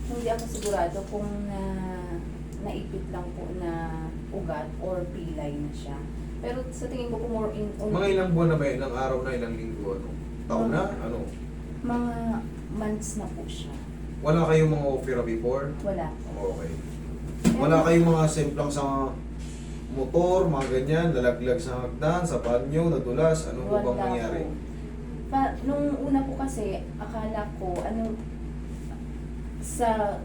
hindi ako sigurado kung naipit lang po na ugat or pilay na siya. Pero sa tingin ko po more in Mga ilang buwan na ba, ilang araw na, ilang linggo, ano? Taon na, ano? mga months na po siya. Wala kayong mga opera before? Wala po. Okay. Wala kayong mga semplang sa motor, mga ganyan, lalaglag sa hagdan, sa banyo, nadulas, ano po bang Wala nangyari? po. Nung una po kasi, akala ko,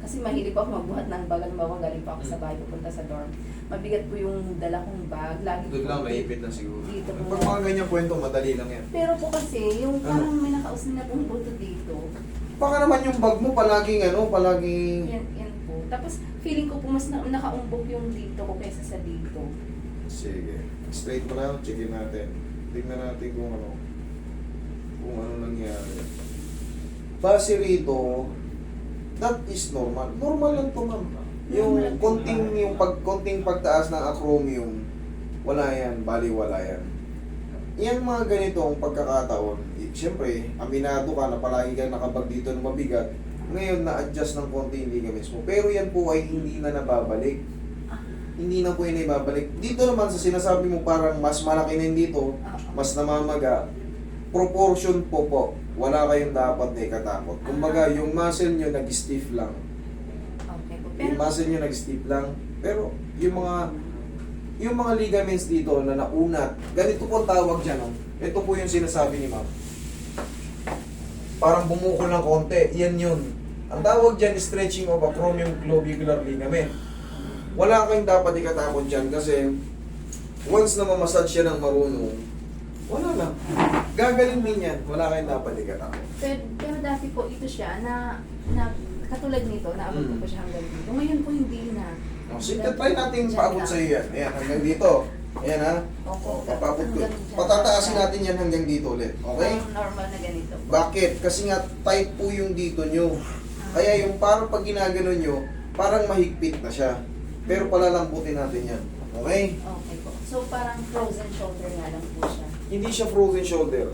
kasi mahilig po ako magbuhat ng bag, halimbawa galing po ako sa bahay pupunta sa dorm. Mabigat po yung dala kong bag, lagi Doon po lang, naipit na siguro. dito po. Pag mga ganyan kwento, madali lang yan. Pero po kasi, yung Ano? parang may nakausap na pong buto dito. Baka naman yung bag mo palaging palaging... Yan po. Tapos, feeling ko po mas nakaumbok yung dito ko kaysa sa dito. Sige. Straight mo na, checkin natin. Tingnan natin kung ano nangyari. Base rito, that is normal. Normal lang to, ma'am. Yung Normal lang. konting pagtaas ng acromion, wala yan, baliwala yan. Yang mga ganitong pagkakataon, siyempre, aminado ka na palagi ka nakabag dito ng mabigat, ngayon na-adjust ng konti yung ligaments mo. Pero yan po ay hindi na nababalik. Hindi na po yun ibabalik. Dito naman sa sinasabi mo parang mas malaki na yun dito, mas namamaga, proportion po. Wala kayong dapat na ikatakot. Kumbaga, yung muscle nyo nag-stiff lang. Okay po. Yung Pero, muscle nyo nag-stiff lang. Pero, yung mga ligaments dito na naunat, ganito po ang tawag dyan. Oh. Ito po yung sinasabi ni ma'am. Parang bumukol ng konti. Yan yun. Ang tawag dyan is stretching of acromioglobular ligament. Wala kayong dapat ikatakot dyan kasi once na mamasage siya ng marunong, wala na. Gagaling din yan. Wala kayong dapat ikatakot. pero dati po ito siya na katulad nito, naabot ko po siya hanggang dito. Ngayon po hindi na. Oh, sige, try natin paabot sa iyo yan. Ayan, hanggang dito. Ayan ha. Opo. Papaabot ko. Hanggang dyan. Patataasin natin yan hanggang dito ulit. Okay? Normal na ganito po. Bakit? Kasi nga tight po yung dito nyo. Kaya yung parang pag ginagano nyo, parang mahigpit na siya. Pero palalamputin natin yan. Okay? Okay po. So parang frozen shoulder nga lang po siya. Hindi siya frozen shoulder.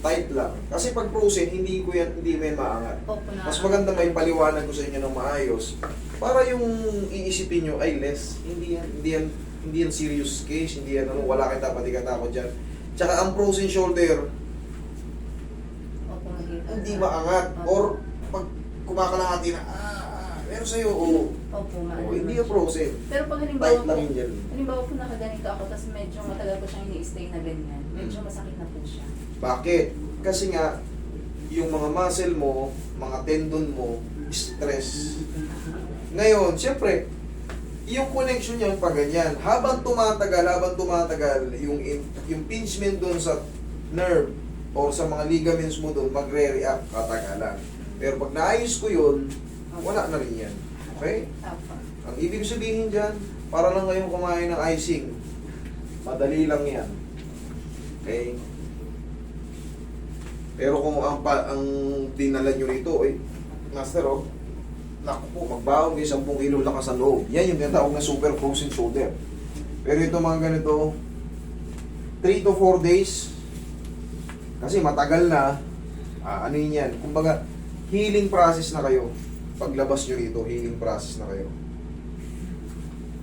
Tight lang. Kasi pag frozen, hindi mo yan maangat. Opo na. Mas maganda may paliwanag ko sa inyo ng maayos. Para yung iisipin nyo ay less. Hindi yan serious case. Hindi yan wala kang dapat ikatakot dyan. Tsaka ang frozen shoulder, Opo, mahirap. hindi maangat. Opo. Or pag kumakalahati na, meron sa'yo, Opo, hindi yung frozen. Pero pag Tight halimbawa lang po, yun dyan. halimbawa po nakaganito ako, tapos medyo matagal ko siyang ini-stay na ganyan. Medyo masakit na po siya. Bakit? Kasi nga, yung mga muscle mo, mga tendon mo, stress. Ngayon, siyempre, yung connection niyan pa ganyan. Habang tumatagal, yung impingement doon sa nerve or sa mga ligaments mo doon, magre-react katagalan. Pero pag naayos ko yun, wala na rin yan. Okay? Opo. Ang ibig sabihin dyan, para lang kayong kumain ng icing. Madali lang yan. Okay? Pero kung ang dinala nyo rito, master, naku po, magbaon kayo 10 kilo lakas sa loob. Yan yung tinatawag na super frozen shoulder. Pero ito mga ganito, 3 to 4 days, kasi matagal na, ano yun yan, kumbaga, healing process na kayo. Paglabas nyo rito, healing process na kayo.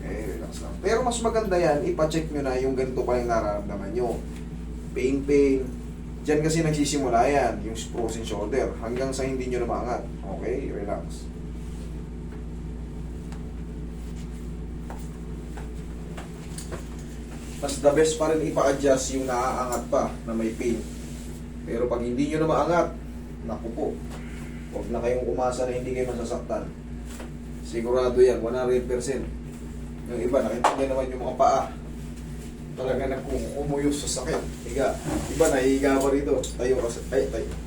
Relax lang. Pero mas maganda yan, ipacheck nyo na yung ganito pa yung nararamdaman nyo. Pain. Diyan kasi nagsisimula yan, yung frozen shoulder, hanggang sa hindi nyo na maangat. Okay, relax. Mas the best pa rin ipa-adjust yung naaangat pa na may pain. Pero pag hindi nyo na maangat, naku po, huwag na kayong umasa na hindi kayo masasaktan. Sigurado yan, 100%. Yung iba, nakita nyo naman yung mga paa. Talaga nagkumuyos sa sakit. Higa. Iba, nahihiga pa rito. Tayo kasi.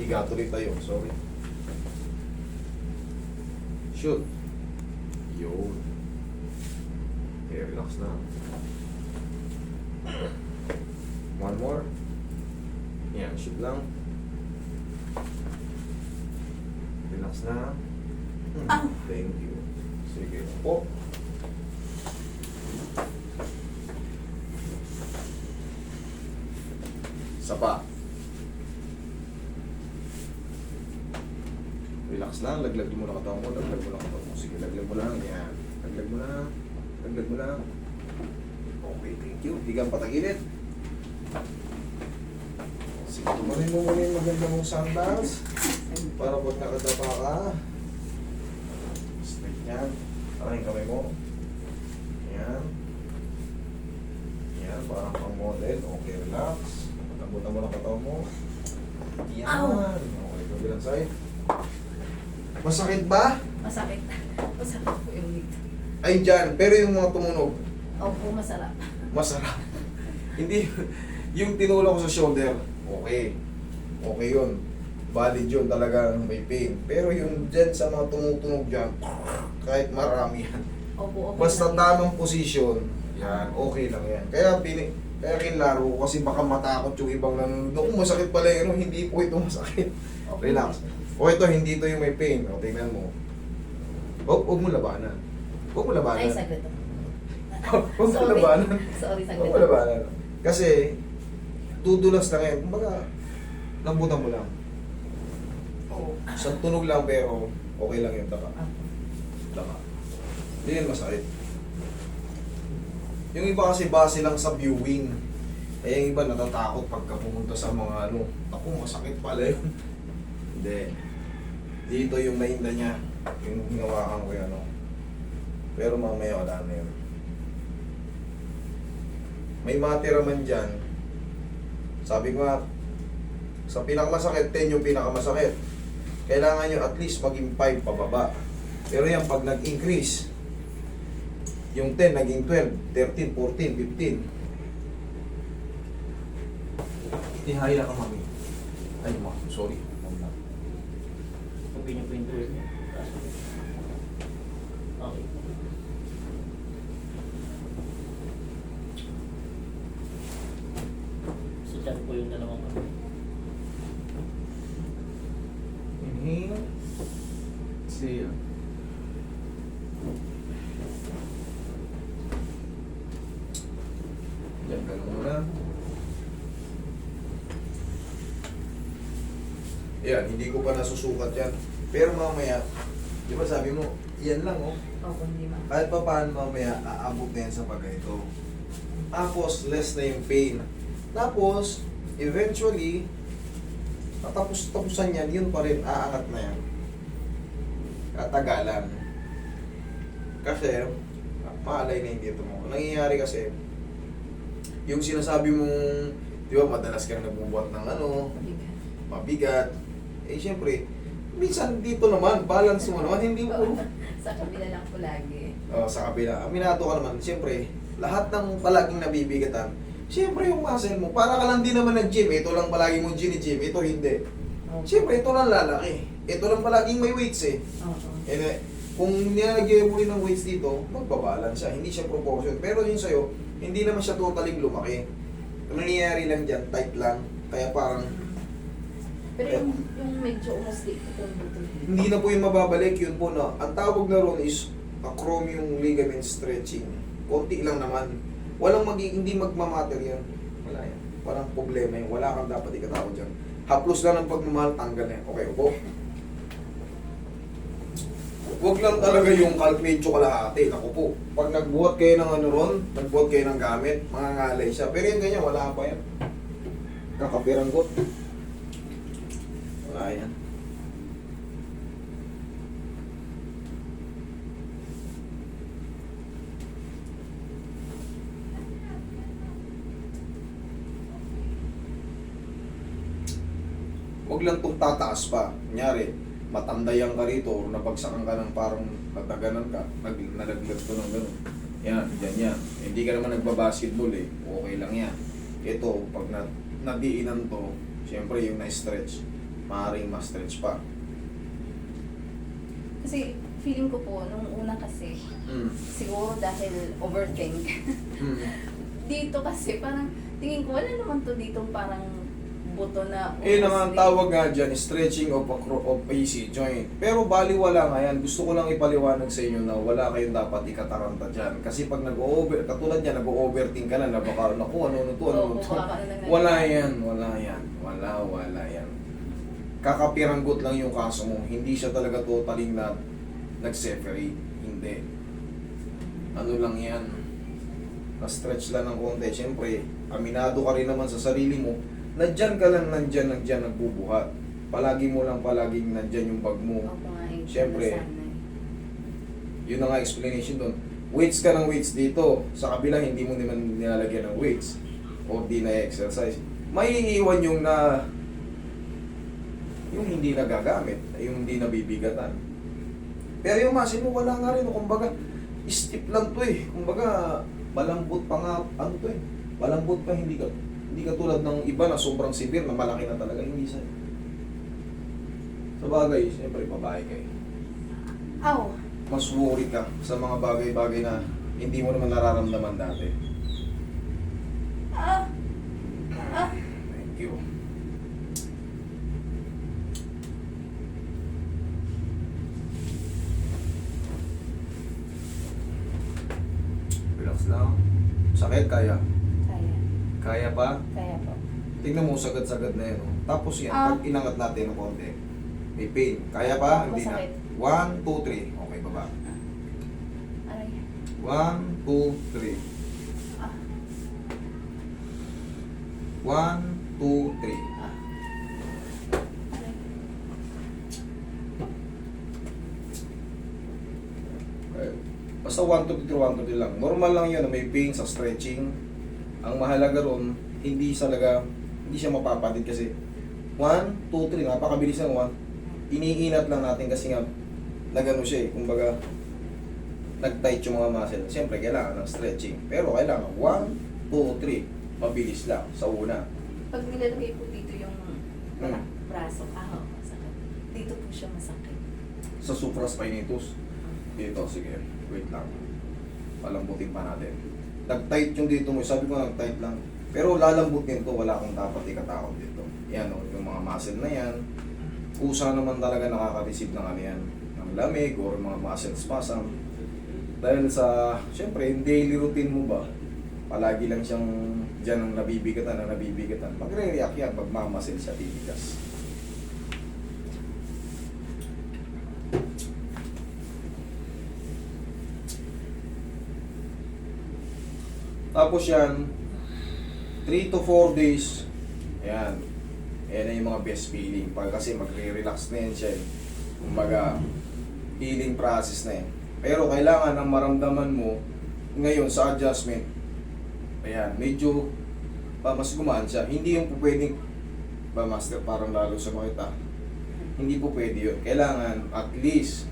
Higa tuloy tayo. Sorry. Shoot. Yun. Okay, relax na. One more. Yan, shoot lang. Relax na. Thank you. Sige. Po. Sapa. Relax lang, laglag mo lang katawan mo, laglag mo lang katawan mo. Sige, laglag mo lang, yan. Laglag mo lang, laglag mo lang. Okay, thank you. Higang patagilid. Sige, tumanin mo muna yung maganda mong sandals. Para pag nakadapa ka, straight yan. Parang yung kamay mo. Yan. Yan, parang pang model. Okay, relax. Tambutan mo lang katawan mo. Yan. Ow! Okay, kabilang side. Masakit ba? Masakit. Masakit po yung dito. Ay, dyan. Pero yung mga tumunog, Opo, masarap. masarap. Hindi, yung tinulak ko sa shoulder, okay. Okay yun. Valid yun, talagang may pain. Pero yung dyan sa mga tumutunog dyan, kahit marami yan. Opo, okay. Basta lang. tamang posisyon, yan, okay lang yan. Kaya kinlaro ko kasi baka matakot yung ibang nanonood. Kung masakit pala yun, hindi po ito masakit. Opo. Relax. O ito, hindi ito yung may pain. O, tingnan mo. Huwag mo labanan. Huwag mo labanan. Ay, saglit. Huwag mo labanan. Sorry, Huwag saglit. mo labanan. Kasi, tudulas lang yan. Kumbaga, lambutan mo lang. Oo. Sa tunog lang pero okay lang yung taka. Opo. Taka. Hindi yan masakit. Yung iba kasi base lang sa viewing. Eh yung iba natatakot pagka pumunta sa mga ano, ako masakit pala yun. Hindi. Dito yung nainda niya, yung hinawakan ko yan. Pero mamaya wala na yun. May matira man dyan. Sabi ko nga, sa pinakamasakit, 10 yung pinakamasakit. Kailangan nyo at least maging 5 pababa. Pero yan, pag nag-increase, yung 10 naging 12, 13, 14, 15. Ihaya ka, mami. Ay, sorry. Sabihin niyo po yung tulad niya. Okay. So, dyan po yung dalawang kami. Inhale. Exhale. Yan, ganun muna. Yan, hindi ko pa nasusukat yan. Pero mamaya, di ba sabi mo, yan lang oh. Opo, hindi ma. Kahit pa paano mamaya, aabot na yan sa pagganito. Tapos, less na yung pain. Tapos, eventually, tapusan yan, yun pa rin, aangat na yan. Katagalan. Kasi, maalay na yung dito mo. Nangyayari kasi, yung sinasabi mong, di ba, madalas kang nagbubuhat ng ano, mabigat. Eh, syempre, minsan dito naman, balance mo naman, hindi mo. Sa kabila lang po lagi. Sa kabila, aminado ka naman, syempre, lahat ng palaging nabibigatan, syempre yung muscle mo, para ka lang din naman nag-gym, ito lang palagi mong gym, ito hindi. Opo. Syempre, ito lang lalaki. Ito lang palaging may weights eh. Opo. Eh, kung nilalagyan mo rin ng weights dito, magbabalance siya, hindi siya proportion. Pero yun sa'yo, hindi naman siya totaling lumaki. Ang nangyayari lang dyan, tight lang, kaya parang Pero yung medyo umusli itong buto. hindi na po yung mababalik, yun po na. Ang tawag na ron is acromion ligament stretching. Konti lang naman. Hindi magmamatter yan. Wala yan. Walang problema yun. Wala kang dapat ikatawa dyan. Haplos lang ng pagmamahal, tanggal na yan. Okay, upo. Huwag lang talaga yung medyo kalahati. Naku po. Pag nagbuhat kayo ng ano ron, nagbuhat kayo ng gamit, mangangalay siya. Pero yung ganyan, wala pa yan. Kakapiranggot. Wala yan. Huwag lang itong tataas pa. Kunyari, matandayan ka rito, or nabagsakan ka ng parang nataganan ka, nalaglag to ng gano'n. Yan, dyan yan. Hindi ka naman nagbabasketball eh. Okay lang yan. Ito, pag nadiinan to, siyempre yung na-stretch, maaaring ma-stretch pa. Kasi feeling ko po, nung una kasi, siguro dahil overthink. Dito kasi parang, tingin ko wala naman to dito parang buto na Eh naman tawag nga dyan, stretching of AC joint. Pero baliwala nga yan. Gusto ko lang ipaliwanag sa inyo na wala kayong dapat ikataranta dyan. Kasi pag nag-over, katulad yan, nag-overthink ka na baka, naku, ano to. Wala yan. Wala yan. kakapiranggot lang yung kaso mo. Hindi siya talaga totaling na nag-separate. Hindi. Ano lang yan. Na-stretch lang ng konti. Siyempre, aminado ka rin naman sa sarili mo. Nandyan ka lang, nandyan nagbubuhat. Palagi mo lang palaging nandyan yung bag mo. Opo nga eh. Siyempre. nasanay. Yun na nga explanation doon. Weights ka ng weights dito. Sa kabila, hindi mo naman nilalagyan ng weights. O di na exercise. May iiwan yung hindi nagagamit. Yung hindi nabibigatan. Pero yung muscle mo, wala nga rin. Kumbaga, stiff lang to eh. Kumbaga, malambot pa nga. Ano to eh. Malambot pa, hindi ka tulad ng iba na sobrang severe, na malaki na talaga. Hindi sa... Sa bagay, siyempre, babae ka eh. Aw! Mas worry ka sa mga bagay-bagay na hindi mo naman nararamdaman dati. Ah! Ah! Thank you. Relax lang. Sakit, kaya. Kaya. Kaya pa. Kaya po. Tingnan mo, sagad-sagad na yan. Oh. Tapos yan, Ah. pag inangat natin ng konti, may pain. Kaya pa? Hindi na. Masakit. 1, 2, 3. Okay, baba. Aray. 1, 2, 3. Ah. 1, 2, 3. Ah. Aray. Okay. Basta 1, 2, 3, 1, 2, 3 lang. Normal lang yun na may pain sa stretching. Ang mahalaga ron, hindi siya mapapadid kasi 1, 2, 3, napakabilis ng 1. Iniinat lang natin kasi nga nagano siya eh, kumbaga nag-tight yung mga muscle. Siyempre, kailangan ng stretching. Pero kailangan 1, 2, 3. Mabilis lang sa una. Pag nilalagay po dito yung Hmm. braso, masakit. Dito po siya masakit. Sa supraspinatus. Dito, sige. Wait lang. Palambutin pa natin. Nag-tight yung dito mo. Sabi ko nag-tight lang. Pero lalambutin to. Wala akong dapat ikatakot dito. Yan o, yung mga muscle na yan. Kusa naman talaga nakaka-receive ng ano yan. Ng lamig or mga muscle spasm. Dahil sa, syempre, yung daily routine mo ba, palagi lang siyang dyan ang nabibigatan. Magre-react yan. Magmamasil siya, titigas. Tapos yan, 3 to 4 days, ayan, ayan na yung mga best feeling. Pag kasi magre-relax na yan siya eh. Kumbaga, healing process na yan. Pero kailangan ang maramdaman mo ngayon sa adjustment, ayan, medyo mas gumaan siya. Hindi yung po pwedeng, ba master, parang lalo sa makita. Hindi po pwede yun. Kailangan at least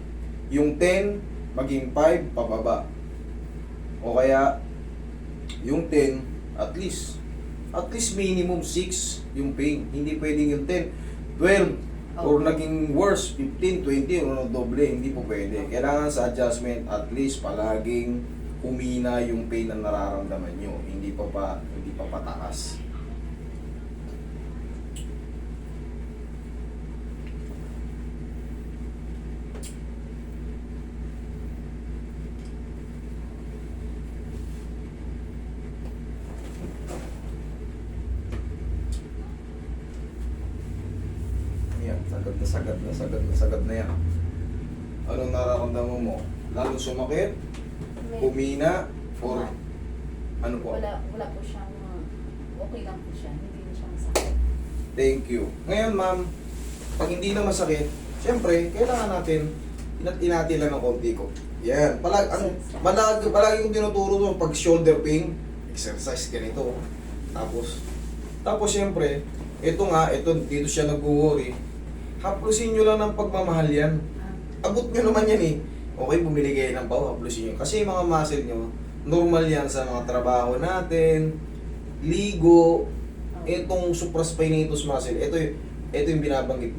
yung 10 maging 5 pababa. O kaya yung 10 at least minimum 6 yung pain. Hindi pwedeng yung 10, 12 or naging worse 15, 20 or doble. Hindi po pwede. Kailangan sa adjustment at least palaging humina yung pain na nararamdaman nyo. Hindi pa pataas. Yan, sagad na yan. Anong nararamdaman mo? Lalo sumakit? Humina? Or ano po? Wala po siyang, okay lang po siya. Hindi na siya masakit. Thank you. Ngayon, ma'am, pag hindi na masakit, siyempre, kailangan natin inati lang ng konti ko. Yan. Palagi kong tinuturo to pag shoulder pain, exercise ganito. Tapos siyempre, dito siya nag-worry. Haplusin nyo lang ng pagmamahal yan. Abot nyo naman yan eh. Okay, bumili kayo ng pau, haplusin nyo. Kasi yung mga muscle nyo, normal yan sa mga trabaho natin, ligo, itong supraspinatus muscle, ito yung binabanggit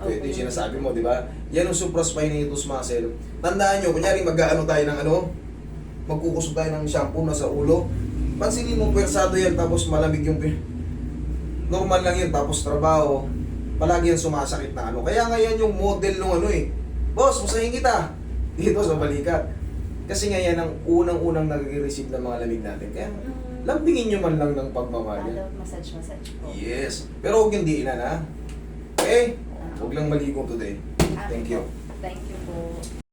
ko. Ito yung sinasabi mo, di ba? Yan yung supraspinatus muscle. Tandaan nyo, kunyari mag-ano tayo ng magkukusog tayo ng shampoo na sa ulo. Pansinin mo, pwersado yan, tapos malamig yung normal lang yun, tapos trabaho, palagi yan sumasakit na Kaya nga yan yung model nung boss, masahin kita dito sa balikat. Kasi nga yan ang unang-unang nag-receive ng mga lamig natin. Kaya lambingin nyo man lang ng pagmamahal yan. Massage po. Yes. Pero huwag yung diinan ha. Okay? Huwag lang maligo today. Ah, Thank you. Thank you po.